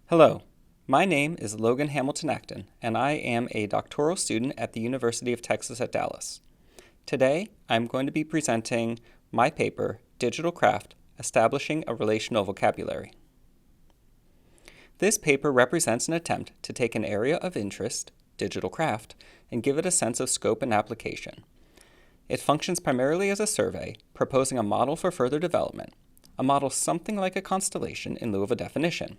Hello, my name is Logan Acton, and I am a doctoral student at the University of Texas at Dallas. Today, I'm going to be presenting my paper, Digital Craft, Establishing a Relational Vocabulary. This paper represents an attempt to take an area of interest, digital craft, and give it a sense of scope and application. It functions primarily as a survey, proposing a model for further development, a model something like a constellation in lieu of a definition.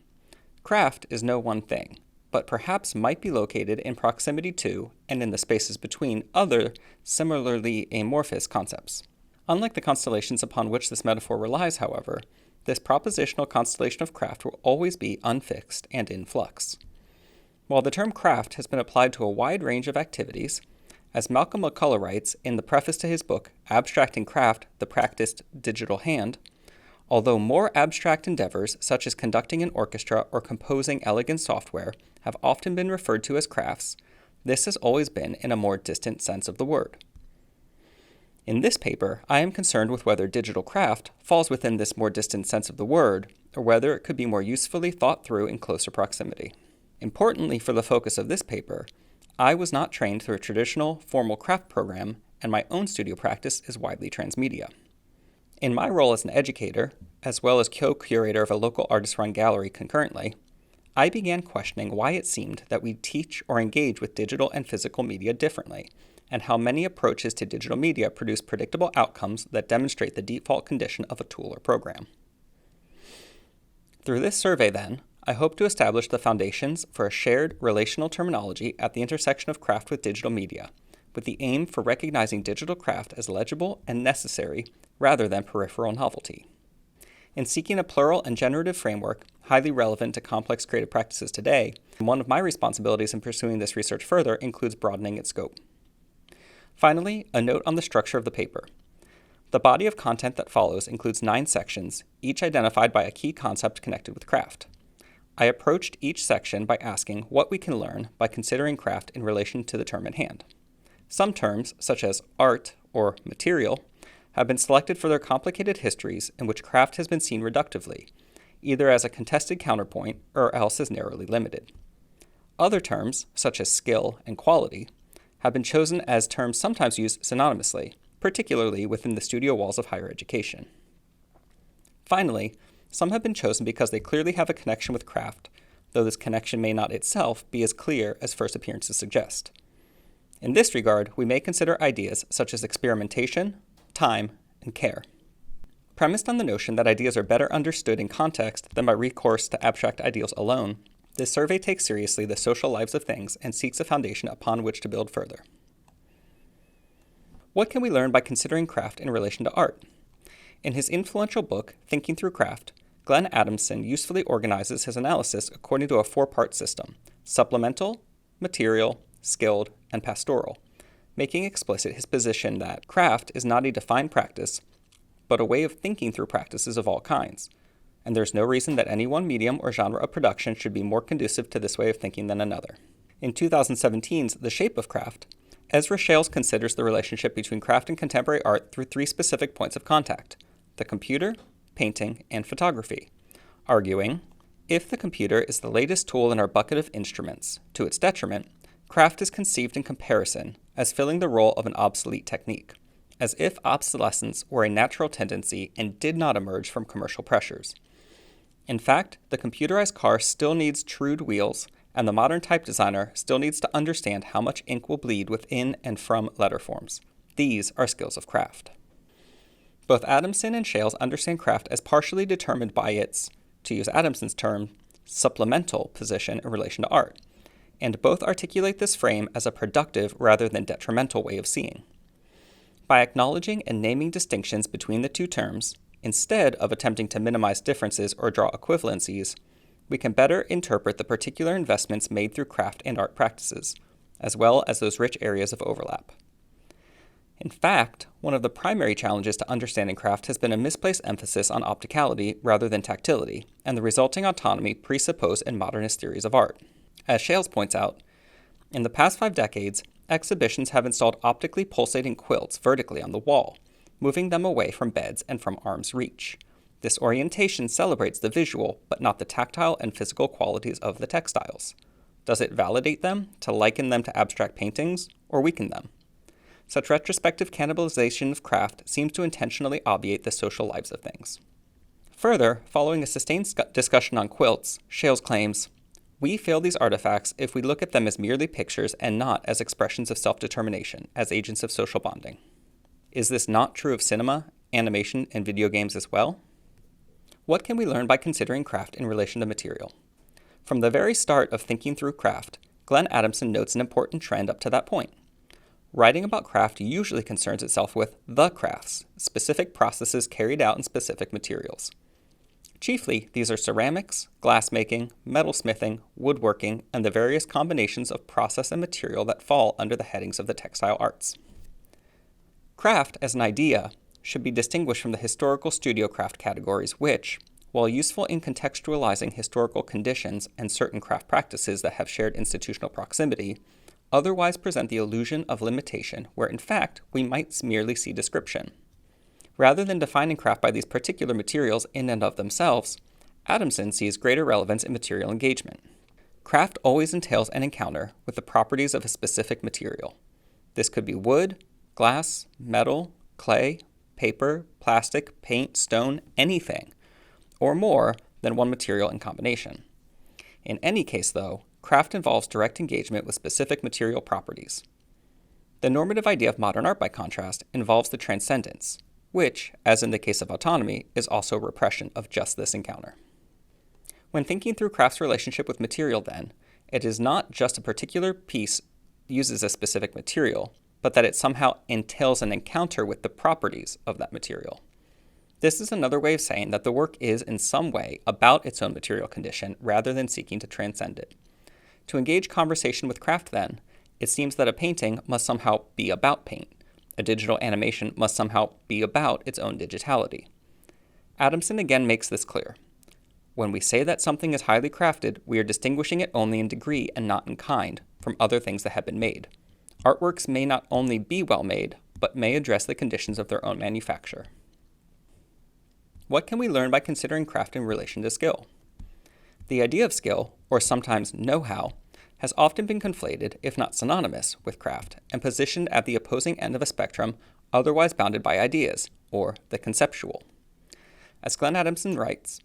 Craft is no one thing, but perhaps might be located in proximity to and in the spaces between other similarly amorphous concepts. Unlike the constellations upon which this metaphor relies, however, this propositional constellation of craft will always be unfixed and in flux. While the term craft has been applied to a wide range of activities, as Malcolm McCullough writes in the preface to his book, Abstracting Craft, the Practiced Digital Hand, although more abstract endeavors, such as conducting an orchestra or composing elegant software, have often been referred to as crafts, this has always been in a more distant sense of the word. In this paper, I am concerned with whether digital craft falls within this more distant sense of the word, or whether it could be more usefully thought through in closer proximity. Importantly for the focus of this paper, I was not trained through a traditional, formal craft program, and my own studio practice is widely transmedia. In my role as an educator, as well as co-curator of a local artist-run gallery concurrently, I began questioning why it seemed that we teach or engage with digital and physical media differently, and how many approaches to digital media produce predictable outcomes that demonstrate the default condition of a tool or program. Through this survey, then, I hope to establish the foundations for a shared relational terminology at the intersection of craft with digital media, with the aim for recognizing digital craft as legible and necessary rather than peripheral novelty. In seeking a plural and generative framework highly relevant to complex creative practices today, one of my responsibilities in pursuing this research further includes broadening its scope. Finally, a note on the structure of the paper. The body of content that follows includes 9 sections, each identified by a key concept connected with craft. I approached each section by asking what we can learn by considering craft in relation to the term in hand. Some terms, such as art or material, have been selected for their complicated histories in which craft has been seen reductively, either as a contested counterpoint or else as narrowly limited. Other terms, such as skill and quality, have been chosen as terms sometimes used synonymously, particularly within the studio walls of higher education. Finally, some have been chosen because they clearly have a connection with craft, though this connection may not itself be as clear as first appearances suggest. In this regard, we may consider ideas such as experimentation, time, and care. Premised on the notion that ideas are better understood in context than by recourse to abstract ideals alone, this survey takes seriously the social lives of things and seeks a foundation upon which to build further. What can we learn by considering craft in relation to art? In his influential book, Thinking Through Craft, Glenn Adamson usefully organizes his analysis according to a 4-part system: supplemental, material, skilled, and pastoral, making explicit his position that craft is not a defined practice, but a way of thinking through practices of all kinds, and there's no reason that any one medium or genre of production should be more conducive to this way of thinking than another. In 2017's The Shape of Craft, Ezra Shales considers the relationship between craft and contemporary art through 3 specific points of contact: the computer, painting, and photography, arguing, if the computer is the latest tool in our bucket of instruments, to its detriment, craft is conceived in comparison as filling the role of an obsolete technique, as if obsolescence were a natural tendency and did not emerge from commercial pressures. In fact, the computerized car still needs trued wheels, and the modern type designer still needs to understand how much ink will bleed within and from letter forms. These are skills of craft. Both Adamson and Shales understand craft as partially determined by its, to use Adamson's term, supplemental position in relation to art, and both articulate this frame as a productive rather than detrimental way of seeing. By acknowledging and naming distinctions between the two terms, instead of attempting to minimize differences or draw equivalencies, we can better interpret the particular investments made through craft and art practices, as well as those rich areas of overlap. In fact, one of the primary challenges to understanding craft has been a misplaced emphasis on opticality rather than tactility, and the resulting autonomy presupposed in modernist theories of art. As Shales points out, in the past 5 decades, exhibitions have installed optically pulsating quilts vertically on the wall, moving them away from beds and from arm's reach. This orientation celebrates the visual, but not the tactile and physical qualities of the textiles. Does it validate them, to liken them to abstract paintings, or weaken them? Such retrospective cannibalization of craft seems to intentionally obviate the social lives of things. Further, following a sustained discussion on quilts, Shales claims, "We fail these artifacts if we look at them as merely pictures and not as expressions of self-determination, as agents of social bonding." Is this not true of cinema, animation, and video games as well? What can we learn by considering craft in relation to material? From the very start of thinking through craft, Glenn Adamson notes an important trend up to that point. Writing about craft usually concerns itself with the crafts, specific processes carried out in specific materials. Chiefly, these are ceramics, glassmaking, metalsmithing, woodworking, and the various combinations of process and material that fall under the headings of the textile arts. Craft, as an idea, should be distinguished from the historical studio craft categories which, while useful in contextualizing historical conditions and certain craft practices that have shared institutional proximity, otherwise present the illusion of limitation where in fact we might merely see description. Rather than defining craft by these particular materials in and of themselves, Adamson sees greater relevance in material engagement. Craft always entails an encounter with the properties of a specific material. This could be wood, glass, metal, clay, paper, plastic, paint, stone, anything, or more than one material in combination. In any case, though, craft involves direct engagement with specific material properties. The normative idea of modern art, by contrast, involves the transcendence, which, as in the case of autonomy, is also repression of just this encounter. When thinking through craft's relationship with material, then, it is not just a particular piece uses a specific material, but that it somehow entails an encounter with the properties of that material. This is another way of saying that the work is, in some way, about its own material condition rather than seeking to transcend it. To engage conversation with craft, then, it seems that a painting must somehow be about paint. A digital animation must somehow be about its own digitality. Adamson again makes this clear. When we say that something is highly crafted, we are distinguishing it only in degree and not in kind from other things that have been made. Artworks may not only be well made, but may address the conditions of their own manufacture. What can we learn by considering craft in relation to skill? The idea of skill, or sometimes know-how, has often been conflated, if not synonymous, with craft, and positioned at the opposing end of a spectrum otherwise bounded by ideas, or the conceptual. As Glenn Adamson writes,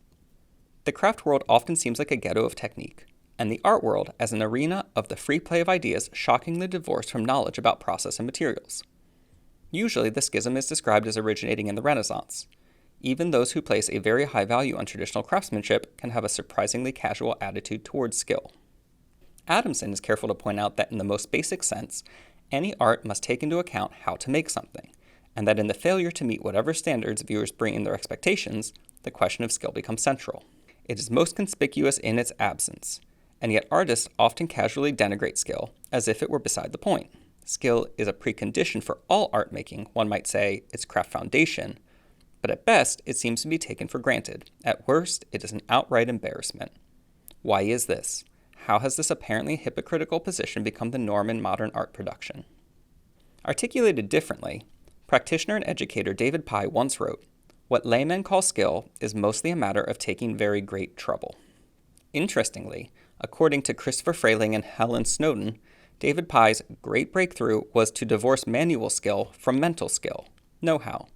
"The craft world often seems like a ghetto of technique, and the art world as an arena of the free play of ideas shockingly divorced from knowledge about process and materials. Usually the schism is described as originating in the Renaissance. Even those who place a very high value on traditional craftsmanship can have a surprisingly casual attitude towards skill." Adamson is careful to point out that in the most basic sense, any art must take into account how to make something, and that in the failure to meet whatever standards viewers bring in their expectations, the question of skill becomes central. It is most conspicuous in its absence, and yet artists often casually denigrate skill, as if it were beside the point. Skill is a precondition for all art making, one might say its craft foundation, but at best it seems to be taken for granted. At worst, it is an outright embarrassment. Why is this? How has this apparently hypocritical position become the norm in modern art production? Articulated differently, practitioner and educator David Pye once wrote, "What laymen call skill is mostly a matter of taking very great trouble." Interestingly, according to Christopher Frayling and Helen Snowden, David Pye's great breakthrough was to divorce manual skill from mental skill, know-how,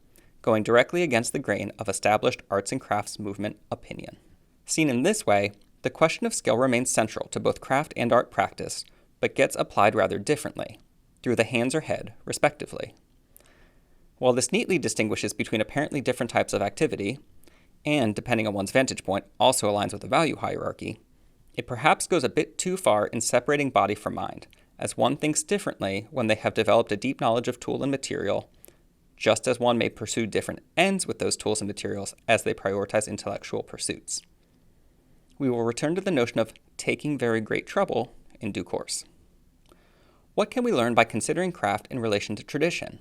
going directly against the grain of established arts and crafts movement opinion. Seen in this way, the question of skill remains central to both craft and art practice, but gets applied rather differently, through the hands or head, respectively. While this neatly distinguishes between apparently different types of activity, and, depending on one's vantage point, also aligns with the value hierarchy, it perhaps goes a bit too far in separating body from mind, as one thinks differently when they have developed a deep knowledge of tool and material, just as one may pursue different ends with those tools and materials as they prioritize intellectual pursuits. We will return to the notion of taking very great trouble in due course. What can we learn by considering craft in relation to tradition?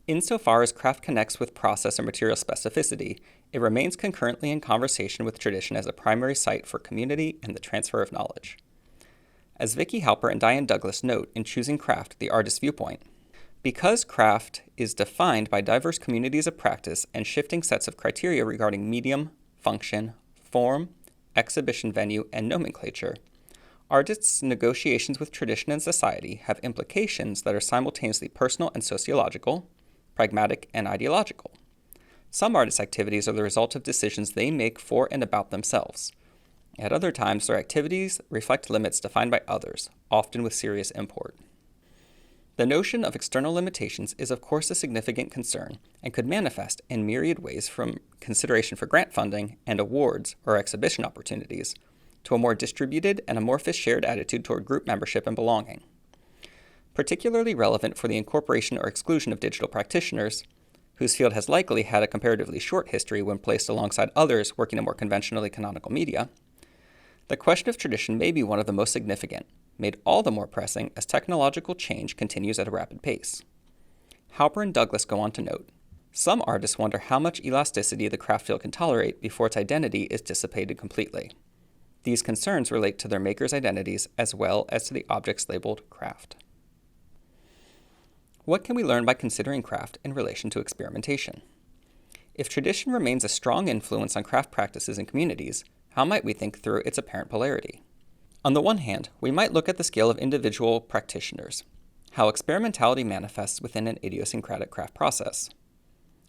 Insofar as craft connects with process or material specificity, it remains concurrently in conversation with tradition as a primary site for community and the transfer of knowledge. As Vicky Halper and Diane Douglas note in Choosing Craft, the Artist's Viewpoint, Because craft is defined by diverse communities of practice and shifting sets of criteria regarding medium, function, form, exhibition venue, and nomenclature, artists' negotiations with tradition and society have implications that are simultaneously personal and sociological, pragmatic and ideological. Some artists' activities are the result of decisions they make for and about themselves. At other times, their activities reflect limits defined by others, often with serious import. The notion of external limitations is of course a significant concern and could manifest in myriad ways from consideration for grant funding and awards or exhibition opportunities to a more distributed and amorphous shared attitude toward group membership and belonging. Particularly relevant for the incorporation or exclusion of digital practitioners, whose field has likely had a comparatively short history when placed alongside others working in more conventionally canonical media, the question of tradition may be one of the most significant, made all the more pressing as technological change continues at a rapid pace. Halper and Douglas go on to note, some artists wonder how much elasticity the craft field can tolerate before its identity is dissipated completely. These concerns relate to their makers' identities as well as to the objects labeled craft. What can we learn by considering craft in relation to experimentation? If tradition remains a strong influence on craft practices and communities, how might we think through its apparent polarity? On the one hand, we might look at the scale of individual practitioners, how experimentality manifests within an idiosyncratic craft process.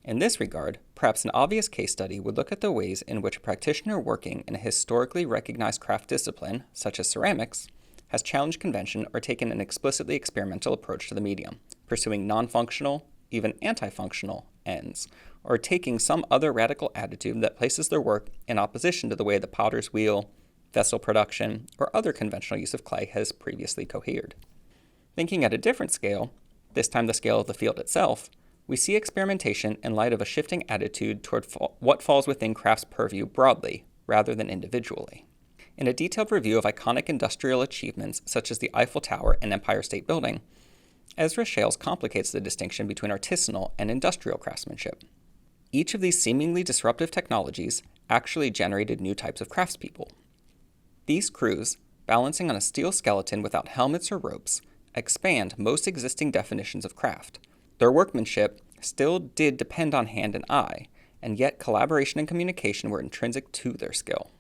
In this regard, perhaps an obvious case study would look at the ways in which a practitioner working in a historically recognized craft discipline, such as ceramics, has challenged convention or taken an explicitly experimental approach to the medium, pursuing non-functional, even anti-functional ends, or taking some other radical attitude that places their work in opposition to the way the potter's wheel, vessel production, or other conventional use of clay has previously cohered. Thinking at a different scale, this time the scale of the field itself, we see experimentation in light of a shifting attitude toward what falls within craft's purview broadly, rather than individually. In a detailed review of iconic industrial achievements such as the Eiffel Tower and Empire State Building, Ezra Shales complicates the distinction between artisanal and industrial craftsmanship. Each of these seemingly disruptive technologies actually generated new types of craftspeople. These crews, balancing on a steel skeleton without helmets or ropes, expand most existing definitions of craft. Their workmanship still did depend on hand and eye, and yet collaboration and communication were intrinsic to their skill.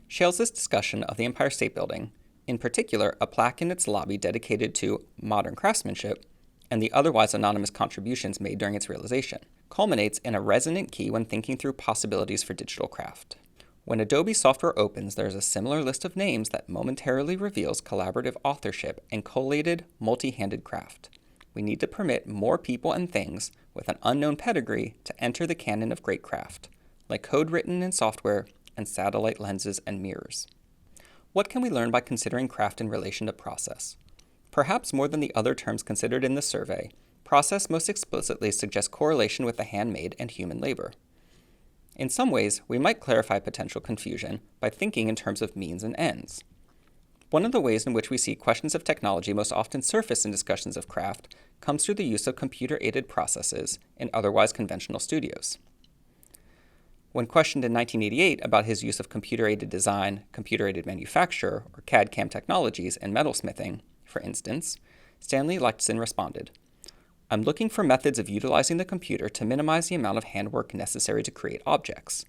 Shales' discussion of the Empire State Building, in particular a plaque in its lobby dedicated to modern craftsmanship, and the otherwise anonymous contributions made during its realization, culminates in a resonant key when thinking through possibilities for digital craft. When Adobe software opens, there is a similar list of names that momentarily reveals collaborative authorship and collated, multi-handed craft. We need to permit more people and things with an unknown pedigree to enter the canon of great craft, like code written in software and satellite lenses and mirrors. What can we learn by considering craft in relation to process? Perhaps more than the other terms considered in the survey, process most explicitly suggests correlation with the handmade and human labor. In some ways, we might clarify potential confusion by thinking in terms of means and ends. One of the ways in which we see questions of technology most often surface in discussions of craft comes through the use of computer-aided processes in otherwise conventional studios. When questioned in 1988 about his use of computer-aided design, computer-aided manufacture, or CAD/CAM technologies in metalsmithing, for instance, Stanley Lexon responded, "I'm looking for methods of utilizing the computer to minimize the amount of handwork necessary to create objects.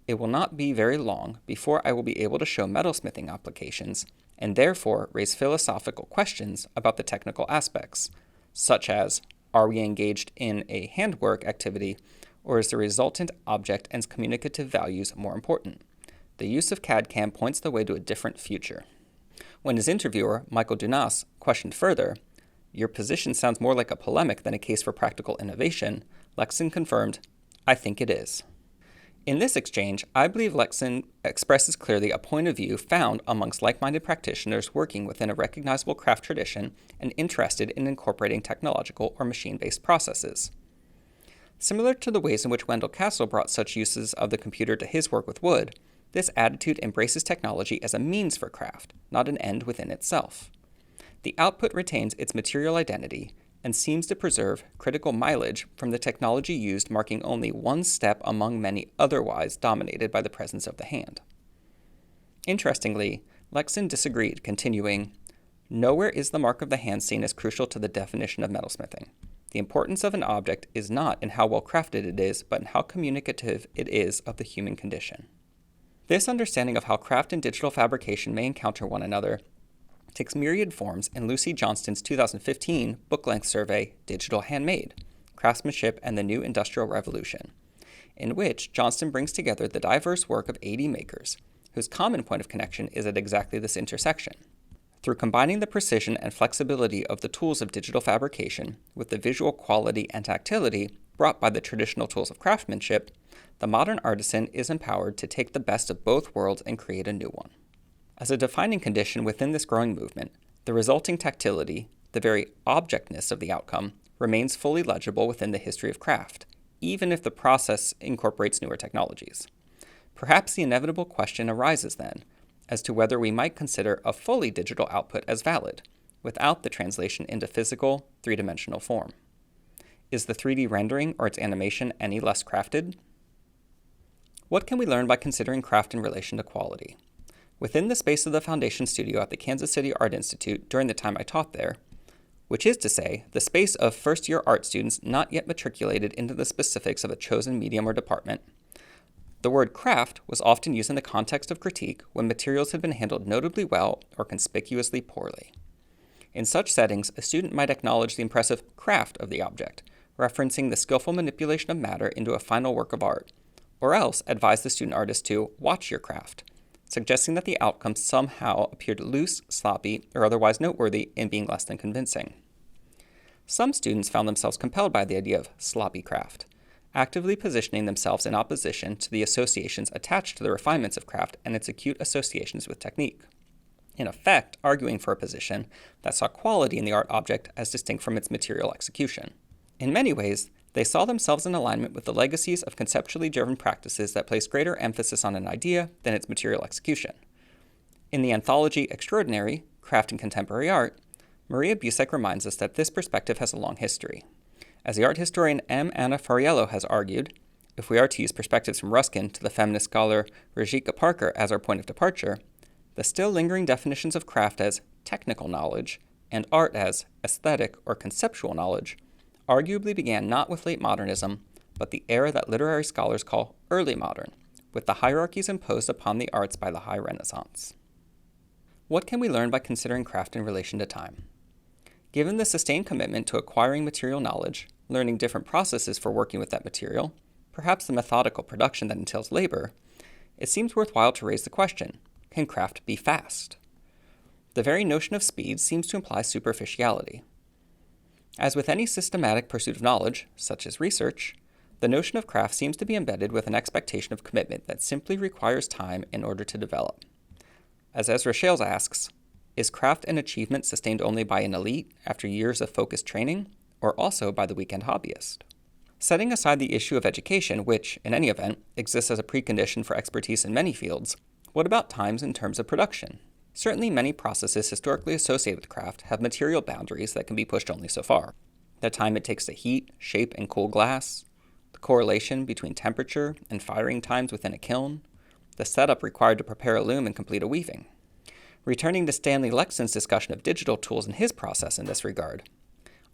It will not be very long before I will be able to show metalsmithing applications and therefore raise philosophical questions about the technical aspects, such as, are we engaged in a handwork activity, or is the resultant object and communicative values more important? The use of CAD/CAM points the way to a different future." When his interviewer, Michael Dunas, questioned further, "Your position sounds more like a polemic than a case for practical innovation," Lexon confirmed, "I think it is." In this exchange, I believe Lexon expresses clearly a point of view found amongst like-minded practitioners working within a recognizable craft tradition and interested in incorporating technological or machine-based processes. Similar to the ways in which Wendell Castle brought such uses of the computer to his work with wood, this attitude embraces technology as a means for craft, not an end within itself. The output retains its material identity and seems to preserve critical mileage from the technology used, marking only one step among many otherwise dominated by the presence of the hand. Interestingly, Lexon disagreed, continuing, "Nowhere is the mark of the hand seen as crucial to the definition of metalsmithing. The importance of an object is not in how well crafted it is, but in how communicative it is of the human condition. This understanding of how craft and digital fabrication may encounter one another takes myriad forms in Lucy Johnston's 2015 book-length survey, Digital Handmade: Craftsmanship and the New Industrial Revolution, in which Johnston brings together the diverse work of 80 makers, whose common point of connection is at exactly this intersection. Through combining the precision and flexibility of the tools of digital fabrication with the visual quality and tactility brought by the traditional tools of craftsmanship, the modern artisan is empowered to take the best of both worlds and create a new one. As a defining condition within this growing movement, the resulting tactility, the very objectness of the outcome, remains fully legible within the history of craft, even if the process incorporates newer technologies. Perhaps the inevitable question arises then, as to whether we might consider a fully digital output as valid, without the translation into physical, three-dimensional form. Is the 3D rendering or its animation any less crafted? What can we learn by considering craft in relation to quality? Within the space of the Foundation Studio at the Kansas City Art Institute during the time I taught there, which is to say, the space of first-year art students not yet matriculated into the specifics of a chosen medium or department, the word craft was often used in the context of critique when materials had been handled notably well or conspicuously poorly. In such settings, a student might acknowledge the impressive craft of the object, referencing the skillful manipulation of matter into a final work of art, or else advise the student artist to watch your craft, suggesting that the outcome somehow appeared loose, sloppy, or otherwise noteworthy in being less than convincing. Some students found themselves compelled by the idea of sloppy craft, actively positioning themselves in opposition to the associations attached to the refinements of craft and its acute associations with technique, in effect arguing for a position that saw quality in the art object as distinct from its material execution. In many ways, they saw themselves in alignment with the legacies of conceptually driven practices that place greater emphasis on an idea than its material execution. In the anthology Extraordinary, Craft in Contemporary Art, Maria Busek reminds us that this perspective has a long history. As the art historian M. Anna Fariello has argued, if we are to use perspectives from Ruskin to the feminist scholar Rajika Parker as our point of departure, the still lingering definitions of craft as technical knowledge and art as aesthetic or conceptual knowledge arguably began not with late modernism, but the era that literary scholars call early modern, with the hierarchies imposed upon the arts by the High Renaissance. What can we learn by considering craft in relation to time? Given the sustained commitment to acquiring material knowledge, learning different processes for working with that material, perhaps the methodical production that entails labor, it seems worthwhile to raise the question, can craft be fast? The very notion of speed seems to imply superficiality. As with any systematic pursuit of knowledge, such as research, the notion of craft seems to be embedded with an expectation of commitment that simply requires time in order to develop. As Ezra Shales asks, is craft an achievement sustained only by an elite after years of focused training, or also by the weekend hobbyist? Setting aside the issue of education, which, in any event, exists as a precondition for expertise in many fields, what about times in terms of production? Certainly many processes historically associated with craft have material boundaries that can be pushed only so far. The time it takes to heat, shape, and cool glass, the correlation between temperature and firing times within a kiln, the setup required to prepare a loom and complete a weaving. Returning to Stanley Lexton's discussion of digital tools and his process in this regard,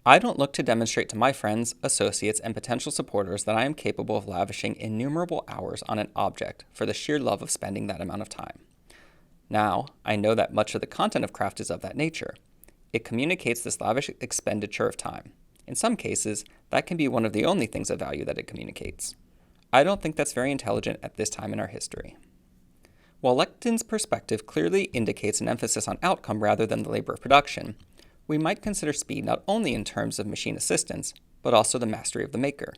I don't look to demonstrate to my friends, associates, and potential supporters that I am capable of lavishing innumerable hours on an object for the sheer love of spending that amount of time. Now, I know that much of the content of craft is of that nature. It communicates this lavish expenditure of time. In some cases, that can be one of the only things of value that it communicates. I don't think that's very intelligent at this time in our history. While Lexton's perspective clearly indicates an emphasis on outcome rather than the labor of production, we might consider speed not only in terms of machine assistance, but also the mastery of the maker.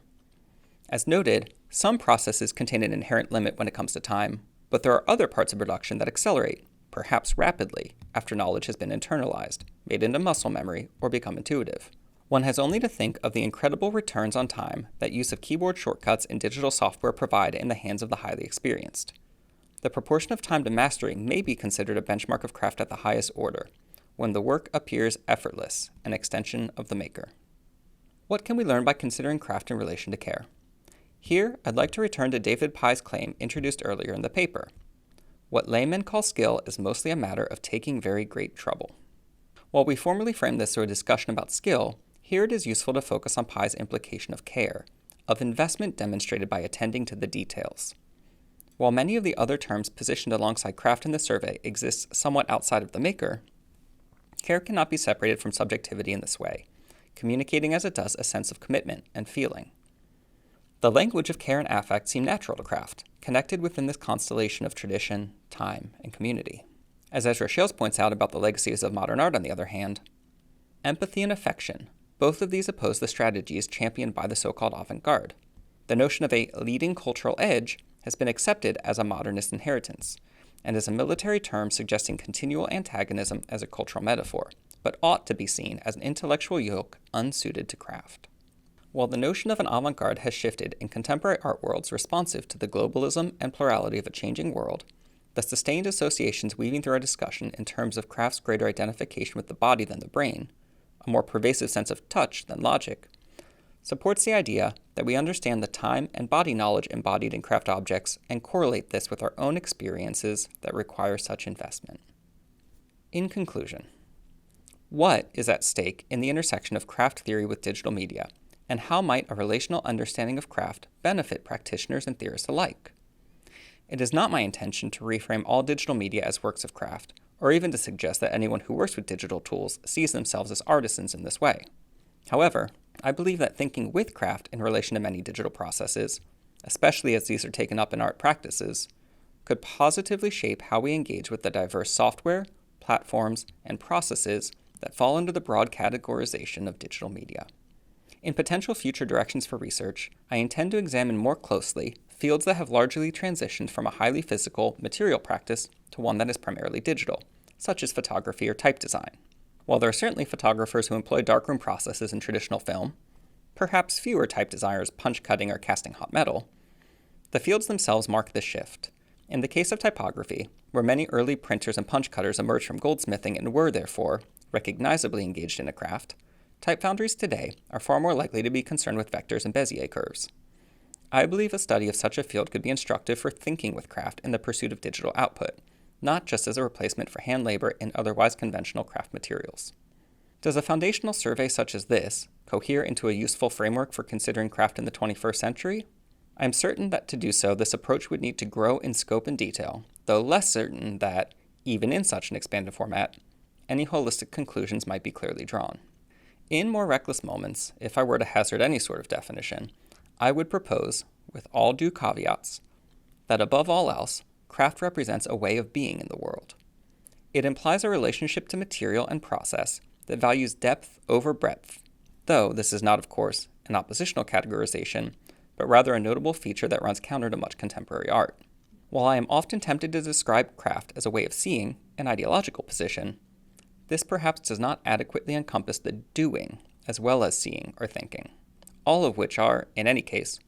As noted, some processes contain an inherent limit when it comes to time, but there are other parts of production that accelerate, perhaps rapidly, after knowledge has been internalized, made into muscle memory, or become intuitive. One has only to think of the incredible returns on time that use of keyboard shortcuts and digital software provide in the hands of the highly experienced. The proportion of time to mastery may be considered a benchmark of craft at the highest order, when the work appears effortless, an extension of the maker. What can we learn by considering craft in relation to care? Here, I'd like to return to David Pye's claim introduced earlier in the paper. What laymen call skill is mostly a matter of taking very great trouble. While we formerly framed this through a discussion about skill, Here it is useful to focus on Pye's implication of care, of investment demonstrated by attending to the details. While many of the other terms positioned alongside craft in the survey exist somewhat outside of the maker, care cannot be separated from subjectivity in this way, communicating as it does a sense of commitment and feeling. The language of care and affect seem natural to craft, connected within this constellation of tradition, time, and community. As Ezra Shales points out about the legacies of modern art, on the other hand, empathy and affection, both of these oppose the strategies championed by the so-called avant-garde. The notion of a leading cultural edge has been accepted as a modernist inheritance, and is a military term suggesting continual antagonism as a cultural metaphor, but ought to be seen as an intellectual yoke unsuited to craft. While the notion of an avant-garde has shifted in contemporary art worlds responsive to the globalism and plurality of a changing world, the sustained associations weaving through our discussion in terms of craft's greater identification with the body than the brain, a more pervasive sense of touch than logic, supports the idea that we understand the time and body knowledge embodied in craft objects and correlate this with our own experiences that require such investment. In conclusion, what is at stake in the intersection of craft theory with digital media, and how might a relational understanding of craft benefit practitioners and theorists alike? It is not my intention to reframe all digital media as works of craft, or even to suggest that anyone who works with digital tools sees themselves as artisans in this way. However, I believe that thinking with craft in relation to many digital processes, especially as these are taken up in art practices, could positively shape how we engage with the diverse software, platforms, and processes that fall under the broad categorization of digital media. In potential future directions for research, I intend to examine more closely fields that have largely transitioned from a highly physical, material practice to one that is primarily digital, such as photography or type design. While there are certainly photographers who employ darkroom processes in traditional film, perhaps fewer type designers punch cutting or casting hot metal, the fields themselves mark this shift. In the case of typography, where many early printers and punch cutters emerged from goldsmithing and were, therefore, recognizably engaged in a craft, type foundries today are far more likely to be concerned with vectors and Bezier curves. I believe a study of such a field could be instructive for thinking with craft in the pursuit of digital output, not just as a replacement for hand labor in otherwise conventional craft materials. Does a foundational survey such as this cohere into a useful framework for considering craft in the 21st century? I am certain that to do so, this approach would need to grow in scope and detail, though less certain that, even in such an expanded format, any holistic conclusions might be clearly drawn. In more reckless moments, if I were to hazard any sort of definition, I would propose, with all due caveats, that above all else, craft represents a way of being in the world. It implies a relationship to material and process that values depth over breadth, though this is not, of course, an oppositional categorization, but rather a notable feature that runs counter to much contemporary art. While I am often tempted to describe craft as a way of seeing, an ideological position, this perhaps does not adequately encompass the doing as well as seeing or thinking, all of which are, in any case,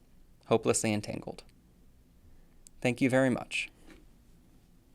hopelessly entangled. Thank you very much.